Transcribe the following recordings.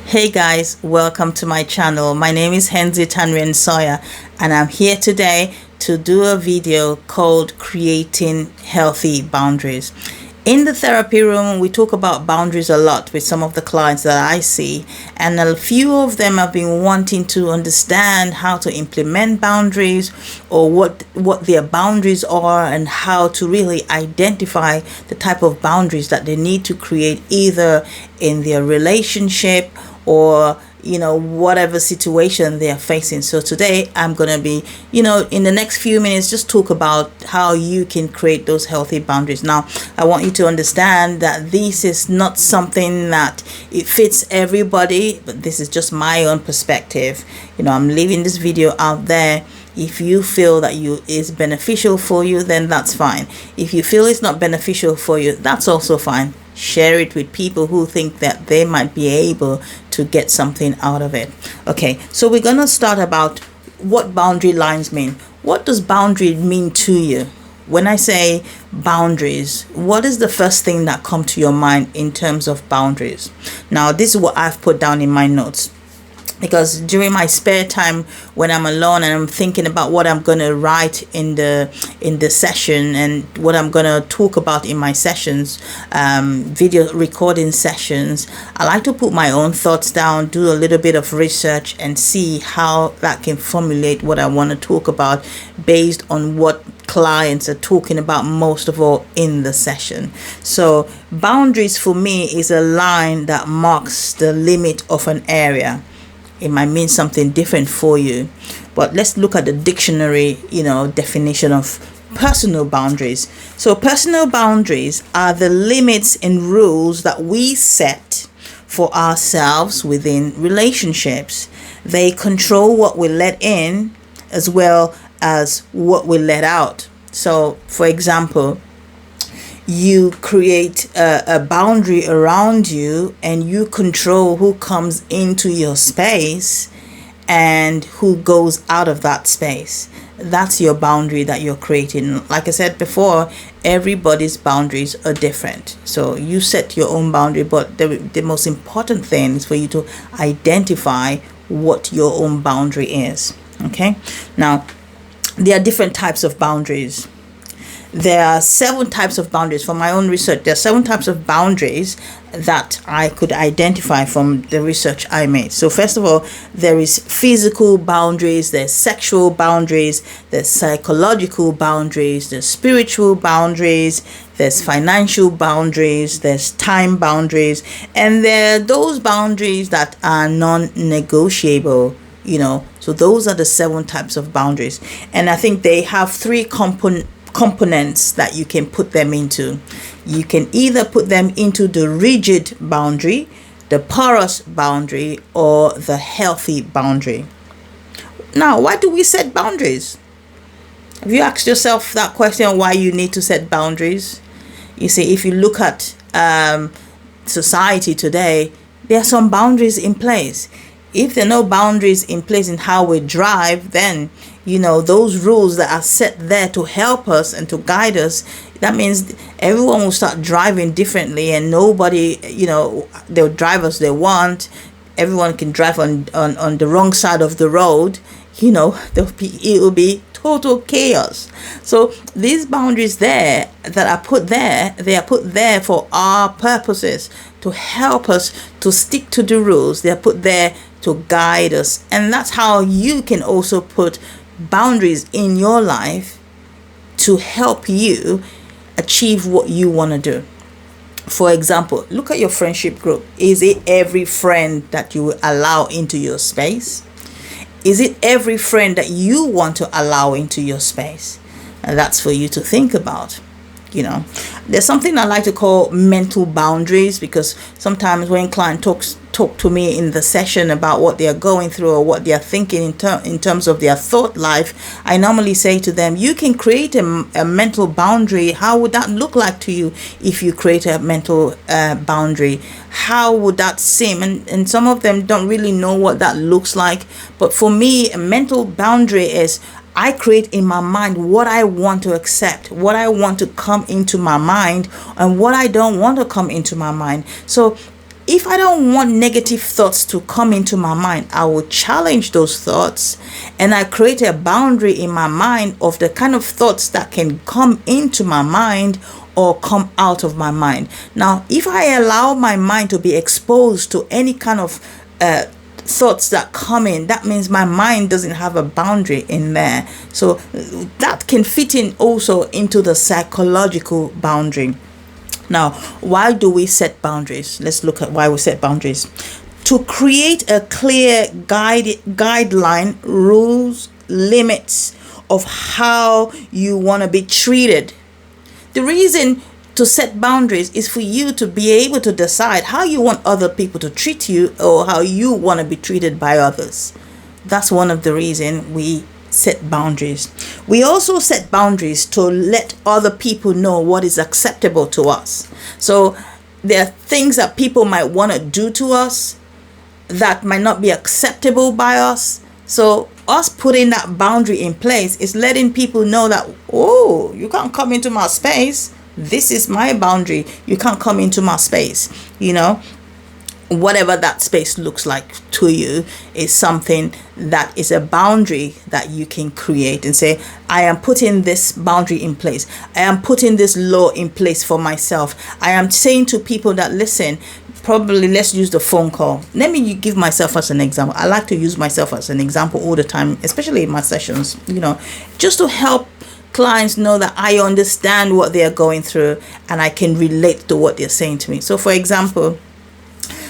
Hey guys, welcome to my channel. My name is Henzi Tanrian Sawyer, and I'm here today to do a video called Creating Healthy Boundaries. In the therapy room, we talk about boundaries a lot with some of the clients that I see, and a few of them have been wanting to understand how to implement boundaries, or what their boundaries are, and how to really identify the type of boundaries that they need to create either in their relationship or whatever situation they are facing. So today I'm going to be in the next few minutes just talk about how you can create those healthy boundaries. Now I want you to understand that this is not something that it fits everybody, but this is just my own perspective. I'm leaving this video out there. If you feel that is beneficial for you, then that's fine. If you feel it's not beneficial for you, that's also fine. Share it with people who think that they might be able to get something out of it. Okay, so we're going to start about what boundary lines mean. What does boundary mean to you? When I say boundaries, what is the first thing that comes to your mind in terms of boundaries? Now, this is what I've put down in my notes, because during my spare time when I'm alone and I'm thinking about what I'm going to write in the session and what I'm going to talk about in my sessions, video recording sessions, I like to put my own thoughts down, do a little bit of research, and see how that can formulate what I want to talk about based on what clients are talking about most of all in the session. So boundaries for me is a line that marks the limit of an area. It might mean something different for you, but let's look at the dictionary, definition of personal boundaries. So personal boundaries are the limits and rules that we set for ourselves within relationships. They control what we let in as well as what we let out. So, for example, you create a boundary around you and you control who comes into your space and who goes out of that space. That's your boundary that you're creating. Like I said before, everybody's boundaries are different. So you set your own boundary, but the most important thing is for you to identify what your own boundary is. Okay? Now, there are different types of boundaries. There are 7 types of boundaries. From my own research, there are 7 types of boundaries that I could identify from the research I made. So first of all, there is physical boundaries, there's sexual boundaries, there's psychological boundaries, there's spiritual boundaries, there's financial boundaries, there's time boundaries, and there are those boundaries that are non-negotiable. So those are the 7 types of boundaries, and I think they have 3 components that you can put them into. You can either put them into the rigid boundary, the porous boundary, or the healthy boundary. Now, why do we set boundaries? Have you asked yourself that question, why you need to set boundaries? You see, if you look at society today, there are some boundaries in place. If there are no boundaries in place in how we drive, then those rules that are set there to help us and to guide us, that means everyone will start driving differently, and nobody, they'll drive as they want. Everyone can drive on the wrong side of the road. It will be total chaos. So these boundaries there that are put there, they are put there for our purposes, to help us to stick to the rules. They are put there to guide us, and that's how you can also put boundaries in your life to help you achieve what you want to do. For example, look at your friendship group. Is it every friend that you will allow into your space? Is it every friend that you want to allow into your space? And that's for you to think about. There's something I like to call mental boundaries, because sometimes when client talks talk to me in the session about what they are going through or what they are thinking in terms of their thought life, I normally say to them, you can create a mental boundary. How would that look like to you if you create a mental boundary? How would that seem? And some of them don't really know what that looks like. But for me, a mental boundary is I create in my mind what I want to accept, what I want to come into my mind, and what I don't want to come into my mind. So if I don't want negative thoughts to come into my mind, I will challenge those thoughts, and I create a boundary in my mind of the kind of thoughts that can come into my mind or come out of my mind. Now, if I allow my mind to be exposed to any kind of thoughts that come in, that means my mind doesn't have a boundary in there. So that can fit in also into the psychological boundary. Now, why do we set boundaries? Let's look at why we set boundaries. To create a clear guideline, rules, limits of how you want to be treated. The reason to set boundaries is for you to be able to decide how you want other people to treat you or how you want to be treated by others. That's one of the reasons we set boundaries. We also set boundaries to let other people know what is acceptable to us. So there are things that people might want to do to us that might not be acceptable by us. So us putting that boundary in place is letting people know that, oh, you can't come into my space. This is my boundary. You can't come into my space. Whatever that space looks like to you is something that is a boundary that you can create and say, I am putting this boundary in place. I am putting this law in place for myself. I am saying to people that, listen, probably let's use the phone call. Let me give myself as an example. I like to use myself as an example all the time, especially in my sessions, just to help clients know that I understand what they are going through and I can relate to what they're saying to me. So for example,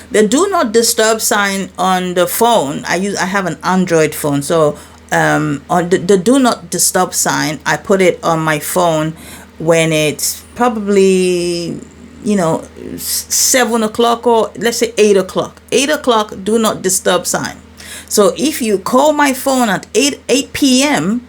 the do not disturb sign on the phone, I have an Android phone, so on the do not disturb sign, I put it on my phone when it's probably 7 o'clock, or let's say 8 o'clock. 8 o'clock, do not disturb sign. So if you call my phone at 8 p.m.,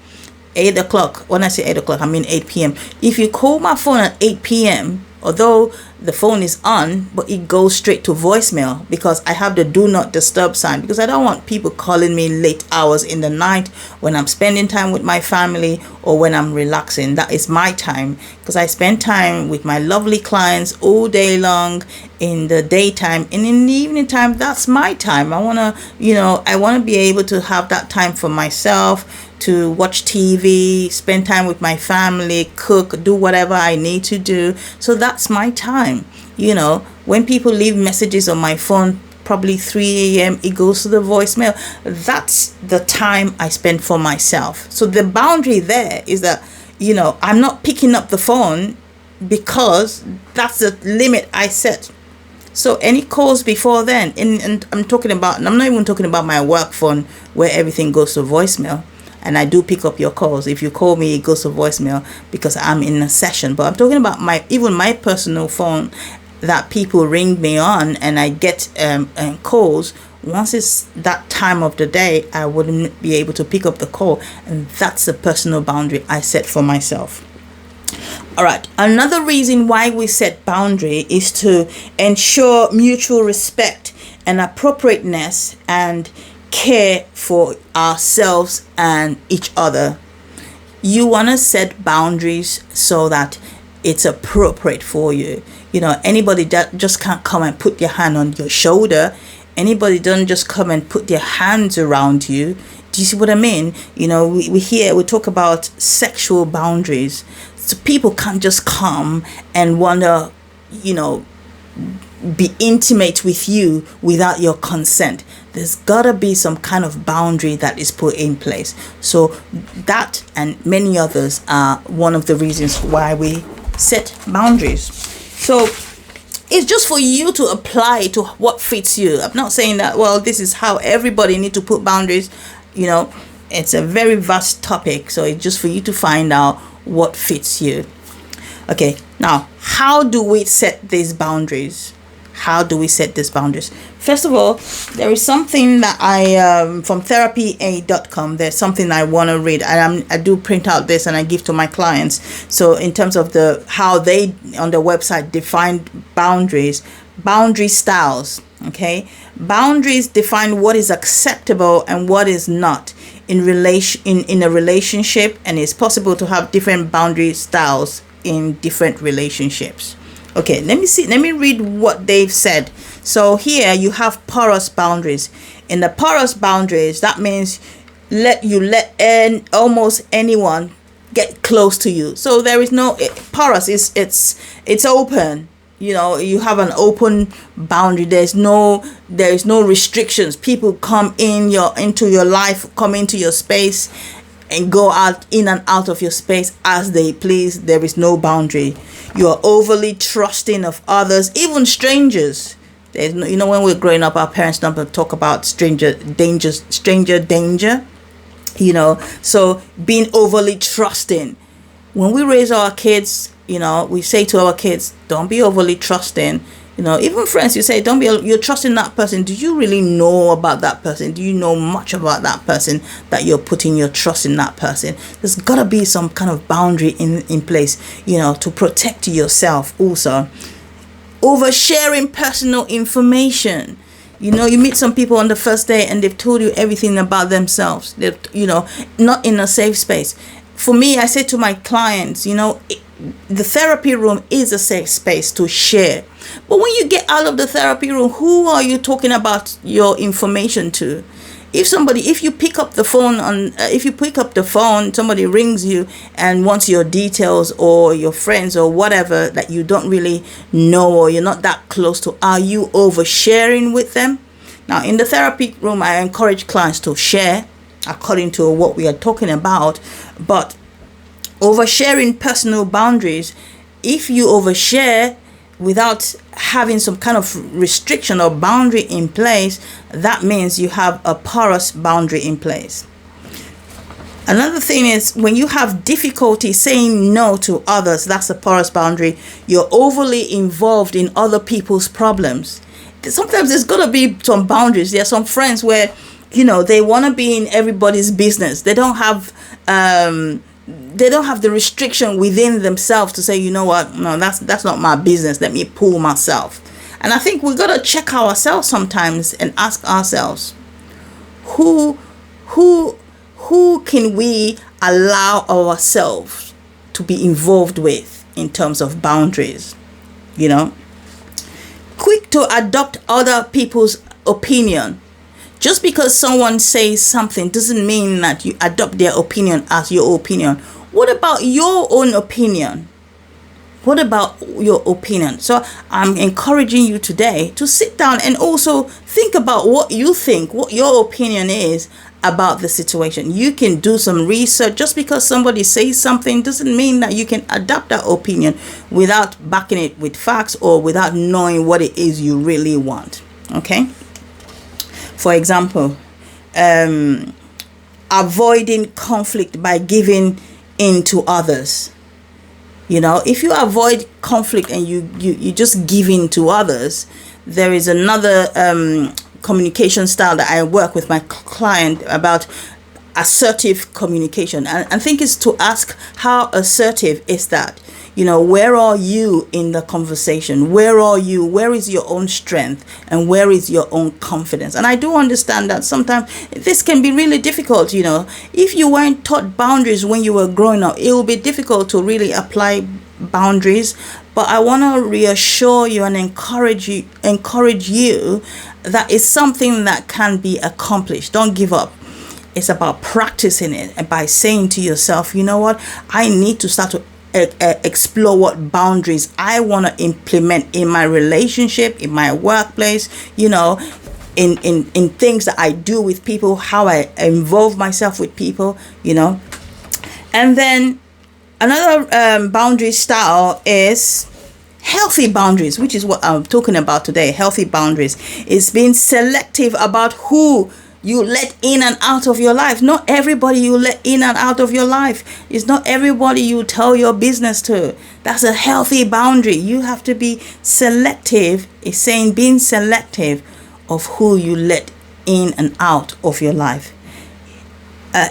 8 o'clock, when I say 8 o'clock, I mean 8 p.m. If you call my phone at 8 p.m., although the phone is on, but it goes straight to voicemail because I have the do not disturb sign, because I don't want people calling me late hours in the night when I'm spending time with my family or when I'm relaxing. That is my time, because I spend time with my lovely clients all day long in the daytime, and in the evening time, that's my time. I want to be able to have that time for myself, to watch TV, spend time with my family, cook, do whatever I need to do. So that's my time. When people leave messages on my phone, probably 3 a.m., it goes to the voicemail. That's the time I spend for myself. So the boundary there is that, I'm not picking up the phone because that's the limit I set. So any calls before then, and I'm not even talking about my work phone where everything goes to voicemail. And I do pick up your calls. If you call me, it goes to voicemail because I'm in a session. But I'm talking about my personal phone that people ring me on, and I get calls. Once it's that time of the day, I wouldn't be able to pick up the call. And that's a personal boundary I set for myself. All right. Another reason why we set boundary is to ensure mutual respect and appropriateness and care for ourselves and each other. You want to set boundaries so that it's appropriate for you. Anybody that just can't come and put your hand on your shoulder. Anybody doesn't just come and put their hands around you. Do you see what I mean? We talk about sexual boundaries. So people can't just come and want to, be intimate with you without your consent. There's gotta be some kind of boundary that is put in place. So that and many others are one of the reasons why we set boundaries. So it's just for you to apply to what fits you. I'm not saying that, well, this is how everybody need to put boundaries. It's a very vast topic. So it's just for you to find out what fits you. Okay, now, how do we set these boundaries? How do we set these boundaries? First of all, there is something that I from therapya.com. There's something I want to read. I do print out this and I give to my clients. So in terms of how they on the website define boundaries, boundary styles. Okay, boundaries define what is acceptable and what is not in a relationship, and it's possible to have different boundary styles in different relationships. Okay, let me read what they've said. So here you have porous boundaries. In the porous boundaries, that means let almost anyone get close to you. So there is no porous. It's open. You know, you have an open boundary. There is no restrictions. People come into your life, come into your space, and go in and out of your space as they please. There is no boundary. You are overly trusting of others, even strangers. There's no, when we're growing up, our parents never talk about stranger danger. So being overly trusting. When we raise our kids, we say to our kids, don't be overly trusting. Even friends, you say, you're trusting that person. Do you really know about that person? Do you know much about that person that you're putting your trust in that person? There's got to be some kind of boundary in place, to protect yourself also. Oversharing personal information. You meet some people on the first day and they've told you everything about themselves. They're, not in a safe space. For me, I say to my clients, the therapy room is a safe space to share. But when you get out of the therapy room, who are you talking about your information to? If you pick up the phone, somebody rings you and wants your details or your friends or whatever that you don't really know or you're not that close to, are you oversharing with them? Now, in the therapy room, I encourage clients to share according to what we are talking about, but oversharing personal boundaries, if you overshare without having some kind of restriction or boundary in place, that means you have a porous boundary in place. Another thing is when you have difficulty saying no to others, that's a porous boundary. You're overly involved in other people's problems. Sometimes there's got to be some boundaries. There are some friends where they want to be in everybody's business. They don't have the restriction within themselves to say, what, no, that's not my business. Let me pull myself. And I think we've got to check ourselves sometimes and ask ourselves, who can we allow ourselves to be involved with in terms of boundaries? Quick to adopt other people's opinion. Just because someone says something doesn't mean that you adopt their opinion as your opinion. What about your own opinion? What about your opinion? So I'm encouraging you today to sit down and also think about what you think, what your opinion is about the situation. You can do some research. Just because somebody says something doesn't mean that you can adopt that opinion without backing it with facts or without knowing what it is you really want. Okay? For example, avoiding conflict by giving in to others. If you avoid conflict and you just give in to others, there is another communication style that I work with my client about, assertive communication. And I think it's to ask, how assertive is that? Where are you in the conversation? Where are you? Where is your own strength? And where is your own confidence? And I do understand that sometimes this can be really difficult. If you weren't taught boundaries when you were growing up, it will be difficult to really apply boundaries. But I want to reassure you and encourage you that it's something that can be accomplished. Don't give up. It's about practicing it and by saying to yourself, what? I need to start to explore what boundaries I want to implement in my relationship, in my workplace, in things that I do with people, how I involve myself with people, And then another boundary style is healthy boundaries, which is what I'm talking about today. Healthy boundaries is being selective about who you let in and out of your life. Not everybody you let in and out of your life. It's not everybody you tell your business to. That's a healthy boundary. You have to be selective. It's saying being selective of who you let in and out of your life.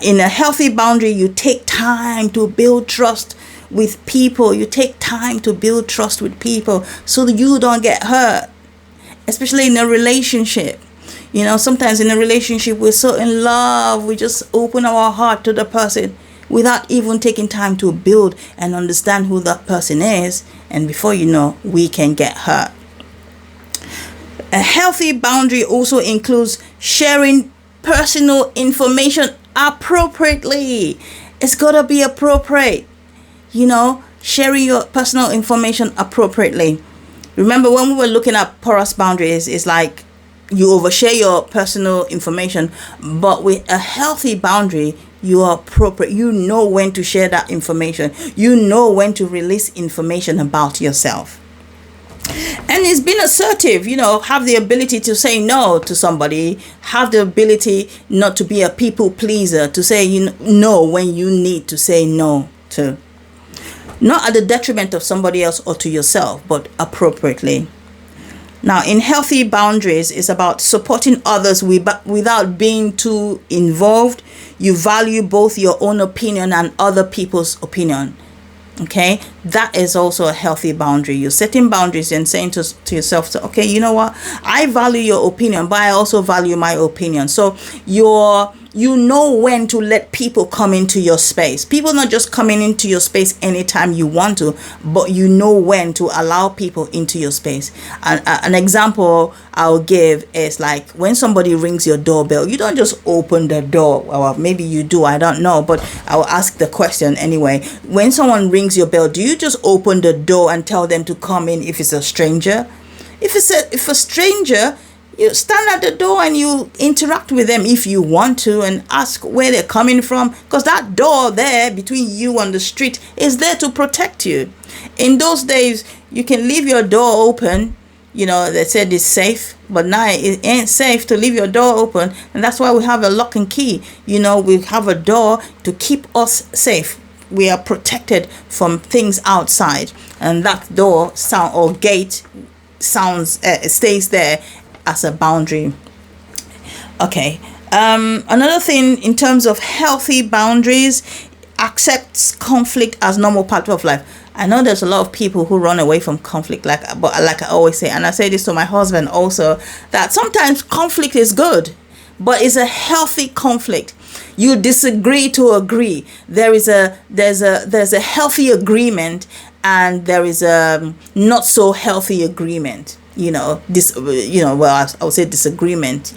In a healthy boundary, you take time to build trust with people. You take time to build trust with people so that you don't get hurt, especially in a relationship. Sometimes in a relationship, we're so in love, we just open our heart to the person without even taking time to build and understand who that person is. And before you know, we can get hurt. A healthy boundary also includes sharing personal information appropriately. It's got to be appropriate. Sharing your personal information appropriately. Remember when we were looking at porous boundaries, it's like you overshare your personal information, but with a healthy boundary, you are appropriate. You know when to share that information. You know when to release information about yourself. And it's being assertive, have the ability to say no to somebody, have the ability not to be a people pleaser, to say no when you need to say no to. Not at the detriment of somebody else or to yourself, but appropriately. Now, in healthy boundaries, it's about supporting others without being too involved. You value both your own opinion and other people's opinion. Okay, that is also a healthy boundary. You're setting boundaries and saying to yourself, okay, you know what? I value your opinion, but I also value my opinion. So you know when to let people come into your space. People not just coming into your space anytime you want to, but you know when to allow people into your space. An example I'll give is like when somebody rings your doorbell, you don't just open the door. Well, maybe you do, I don't know, but I'll ask the question anyway. When someone rings your bell, do you just open the door and tell them to come in if it's a stranger? If a stranger, you stand at the door and you interact with them if you want to and ask where they're coming from, because that door there between you and the street is there to protect you. In those days, you can leave your door open. They said it's safe, but now it ain't safe to leave your door open. And that's why we have a lock and key. We have a door to keep us safe. We are protected from things outside. And that door gate stays there as a boundary. Okay. Another thing in terms of healthy boundaries, accepts conflict as normal part of life. I know there's a lot of people who run away from conflict, but like I always say, and I say this to my husband also, that sometimes conflict is good, but it's a healthy conflict. You disagree to agree. There's a healthy agreement, and there is a not so healthy agreement. I would say disagreement.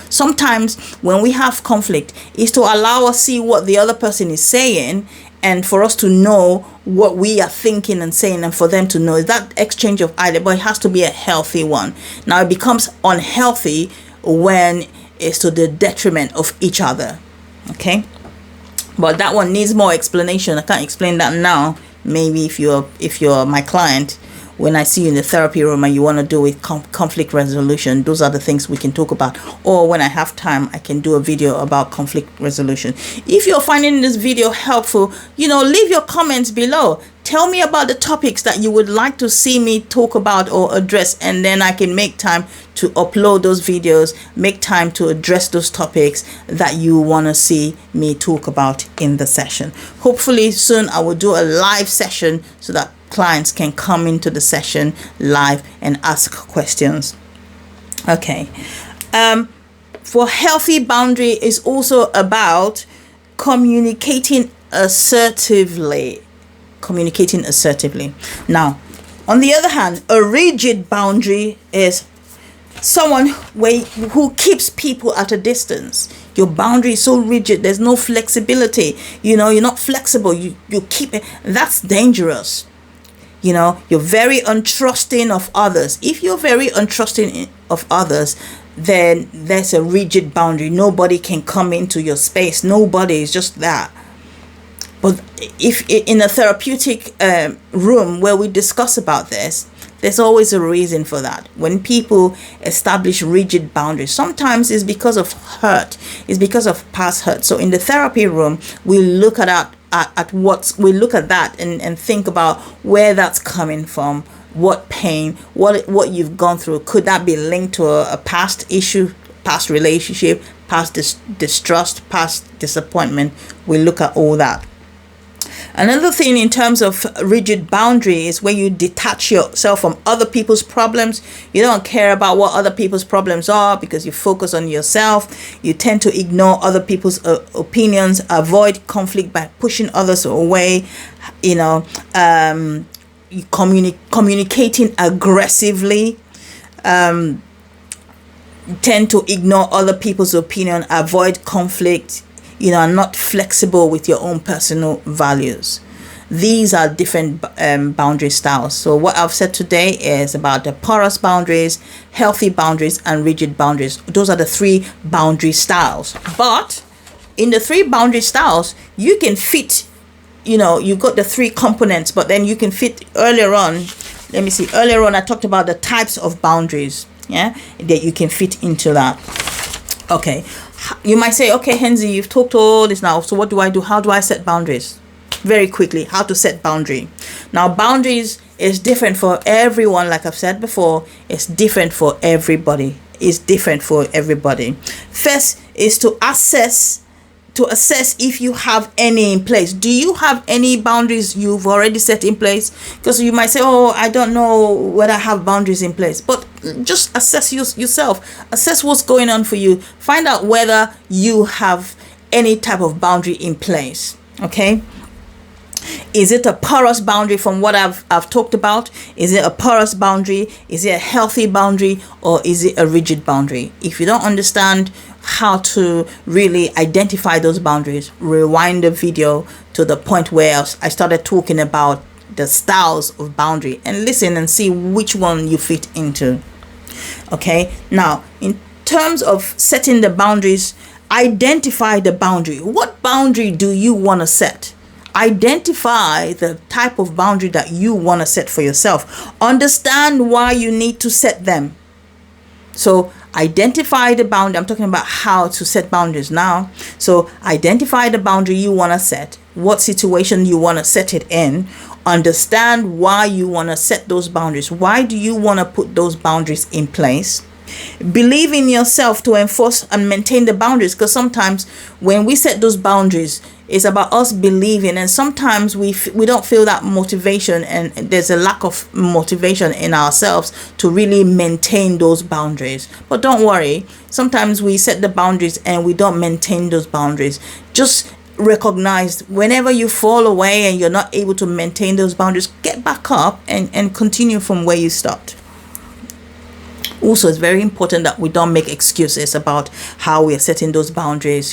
Sometimes when we have conflict, is to allow us see what the other person is saying, and for us to know what we are thinking and saying, and for them to know that exchange of ideas. But it has to be a healthy one. Now it becomes unhealthy when it's to the detriment of each other. Okay, but that one needs more explanation. I can't explain that now. Maybe if you're my client, when I see you in the therapy room and you want to do with conflict resolution, those are the things we can talk about. Or when I have time, I can do a video about conflict resolution. If you're finding this video helpful, leave your comments below. Tell me about the topics that you would like to see me talk about or address, and then I can make time to upload those videos, make time to address those topics that you want to see me talk about in the session. Hopefully soon I will do a live session so that clients can come into the session live and ask questions. Okay. For healthy boundary is also about communicating assertively. Now, on the other hand, a rigid boundary is someone who keeps people at a distance. Your boundary is so rigid, there's no flexibility. You're not flexible. You keep it. That's dangerous. You're very untrusting of others. If you're very untrusting of others, then there's a rigid boundary. Nobody can come into your space. Nobody is just that. But if in a therapeutic room where we discuss about this, there's always a reason for that. When people establish rigid boundaries, sometimes it's because of hurt. It's because of past hurt. So in the therapy room, we look at that and think about where that's coming from, what pain, what you've gone through. Could that be linked to a past issue, past relationship, past distrust, past disappointment? We look at all that. Another thing in terms of rigid boundary is when you detach yourself from other people's problems. You don't care about what other people's problems are because you focus on yourself. You tend to ignore other people's opinions, avoid conflict by pushing others away, communicating aggressively, tend to ignore other people's opinion, avoid conflict, and not flexible with your own personal values. These are different boundary styles. So what I've said today is about the porous boundaries, healthy boundaries, and rigid boundaries. Those are the 3 boundary styles. But in the 3 boundary styles, you can fit, you've got the 3 components, but then you can fit earlier on. Earlier on, I talked about the types of boundaries, that you can fit into that. Okay. You might say, okay, Henzi, you've talked all this now. So what do I do? How do I set boundaries? Very quickly, how to set boundary. Now, boundaries is different for everyone. Like I've said before, it's different for everybody. It's different for everybody. First is to assess if you have any in place. Do you have any boundaries you've already set in place? Because you might say, oh, I don't know whether I have boundaries in place. But just assess yourself. Assess what's going on for you. Find out whether you have any type of boundary in place. Okay? Is it a porous boundary from what I've talked about? Is it a porous boundary? Is it a healthy boundary? Or is it a rigid boundary? If you don't understand how to really identify those boundaries, rewind the video to the point where I started talking about the styles of boundary and listen and see which one you fit into. Okay, now in terms of setting the boundaries, identify the boundary. What boundary do you want to set? Identify the type of boundary that you want to set for yourself. Understand why you need to set them. So identify the boundary. I'm talking about how to set boundaries now. So identify the boundary you want to set, what situation you want to set it in. Understand why you want to set those boundaries. Why do you want to put those boundaries in place? Believe in yourself to enforce and maintain the boundaries, because sometimes when we set those boundaries, it's about us believing, and sometimes we don't feel that motivation, and there's a lack of motivation in ourselves to really maintain those boundaries. But don't worry, sometimes we set the boundaries and we don't maintain those boundaries. Just recognize whenever you fall away and you're not able to maintain those boundaries, get back up and continue from where you stopped. Also, it's very important that we don't make excuses about how we are setting those boundaries.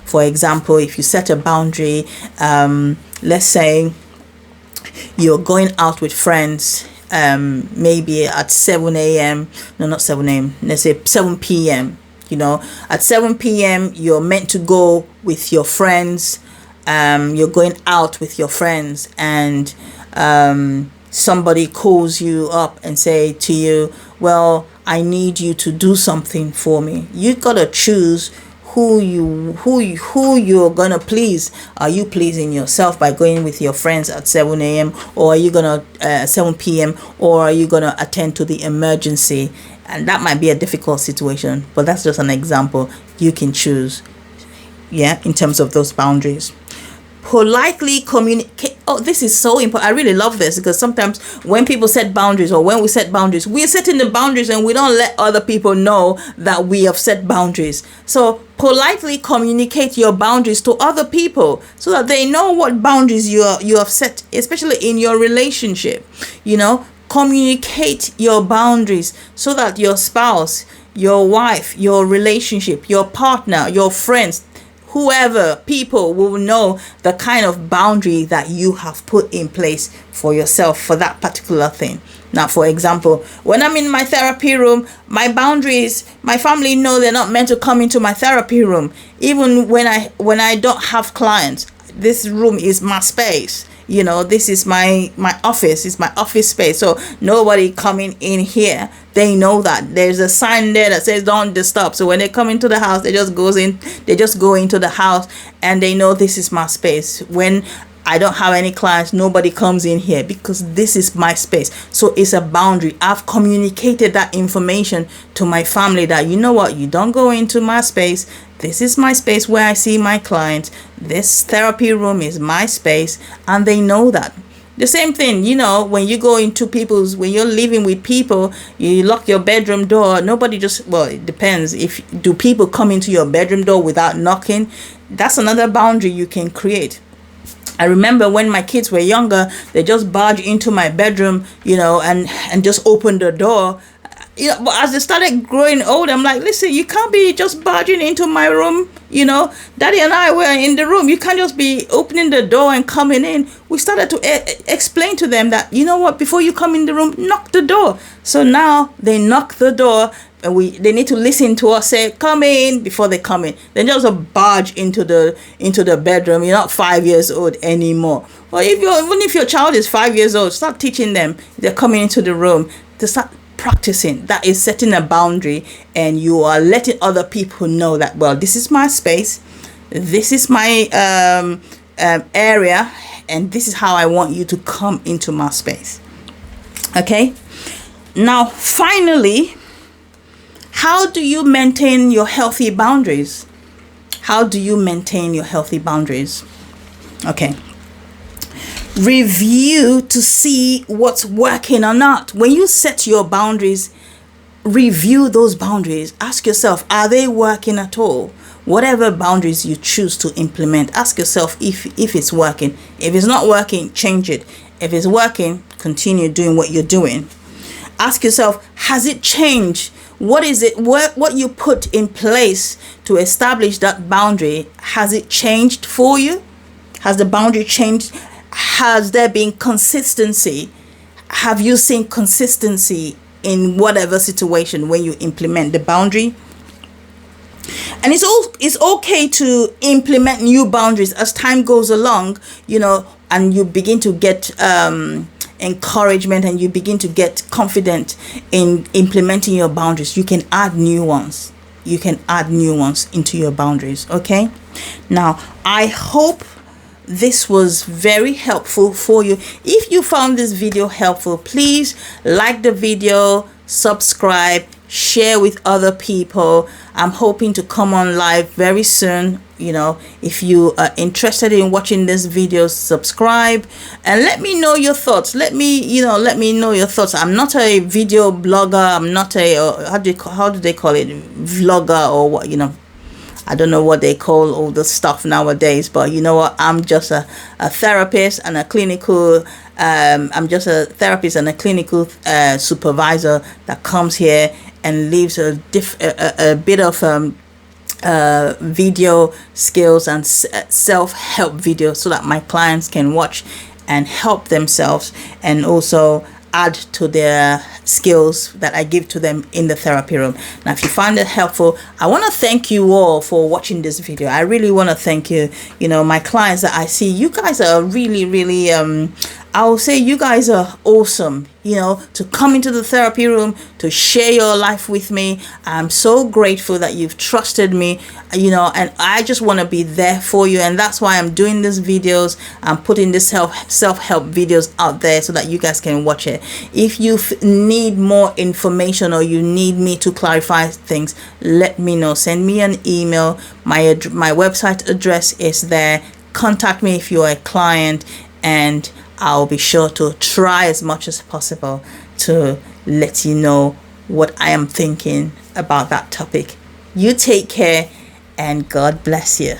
For example, if you set a boundary, let's say you're going out with friends, maybe at 7 a.m. No, not 7 a.m. Let's say 7 p.m. At 7 p.m. you're meant to go with your friends. You're going out with your friends, and somebody calls you up and say to you, well, I need you to do something for me. You gotta choose who you're gonna please. Are you pleasing yourself by going with your friends at 7 a.m. or are you gonna 7 p.m. or are you gonna attend to the emergency? And that might be a difficult situation, but that's just an example. You can choose, in terms of those boundaries. Politely communicate. Oh, this is so important. I really love this, because sometimes when people set boundaries, or when we set boundaries, we're setting the boundaries and we don't let other people know that we have set boundaries. So politely communicate your boundaries to other people so that they know what boundaries you have set, especially in your relationship. Communicate your boundaries so that your spouse, your wife, your relationship, your partner, your friends, whoever, people will know the kind of boundary that you have put in place for yourself for that particular thing. Now, for example, when I'm in my therapy room, my boundaries, my family know they're not meant to come into my therapy room. Even when I don't have clients, this room is my space. This is my office. It's my office space. So nobody coming in here. They know that there's a sign there that says don't disturb. So when they come into the house, they just go into the house and they know this is my space. When I don't have any clients, nobody comes in here, because this is my space. So it's a boundary. I've communicated that information to my family that, you know what, you don't go into my space. This is my space where I see my clients. This therapy room is my space, and they know that. The same thing, you know, when you go into when you're living with people, you lock your bedroom door. Nobody just, well, it depends. Do people come into your bedroom door without knocking? That's another boundary you can create. I remember when my kids were younger, they just barge into my bedroom, you know, and just open the door. You know, but as they started growing old, I'm like, listen, you can't be just barging into my room. You know, Daddy and I were in the room. You can't just be opening the door and coming in. We started to explain to them that, you know what, before you come in the room, knock the door. So now they knock the door, and they need to listen to us say, come in, before they come in. They just barge into the bedroom. You're not 5 years old anymore. Well, even if your child is 5 years old, start teaching them. They're coming into the room to start practicing. That is setting a boundary, and you are letting other people know that, well, this is my space, this is my area, and this is how I want you to come into my space. Okay, now finally, how do you maintain your healthy boundaries? How do you maintain your healthy boundaries? Okay, review to see what's working or not. When you set your boundaries, review those boundaries. Ask yourself, are they working at all? Whatever boundaries you choose to implement, ask yourself if it's working. If it's not working, change it. If it's working, continue doing what you're doing. Ask yourself, has it changed? What is it? What you put in place to establish that boundary, has it changed for you? Has the boundary changed? Has there been consistency? Have you seen consistency in whatever situation when you implement the boundary? And it's okay to implement new boundaries as time goes along, you know, and you begin to get encouragement, and you begin to get confident in implementing your boundaries. You can add new ones. You can add new ones into your boundaries. Okay. Now, I hope this was very helpful for you. If you found this video helpful, please like the video, subscribe, share with other people. I'm hoping to come on live very soon. You know, if you are interested in watching this video, subscribe and let me know your thoughts. Let me know your thoughts. I'm not a video blogger. I'm not a how do they call it, vlogger, or what, you know. I don't know what they call all the stuff nowadays, but you know what? I'm just a therapist and a clinical. I'm just a therapist and a clinical supervisor that comes here and leaves a bit of video skills and self-help videos so that my clients can watch and help themselves, and also add to their skills that I give to them in the therapy room. Now, if you found it helpful, I want to thank you all for watching this video. I really want to thank you. You know, my clients that I see, you guys are really, really, I will say you guys are awesome, you know, to come into the therapy room, to share your life with me. I'm so grateful that you've trusted me, you know, and I just want to be there for you. And that's why I'm doing these videos. I'm putting this self-help videos out there so that you guys can watch it. If you need more information or you need me to clarify things, let me know. Send me an email. My website address is there. Contact me if you're a client, and I'll be sure to try as much as possible to let you know what I am thinking about that topic. You take care, and God bless you.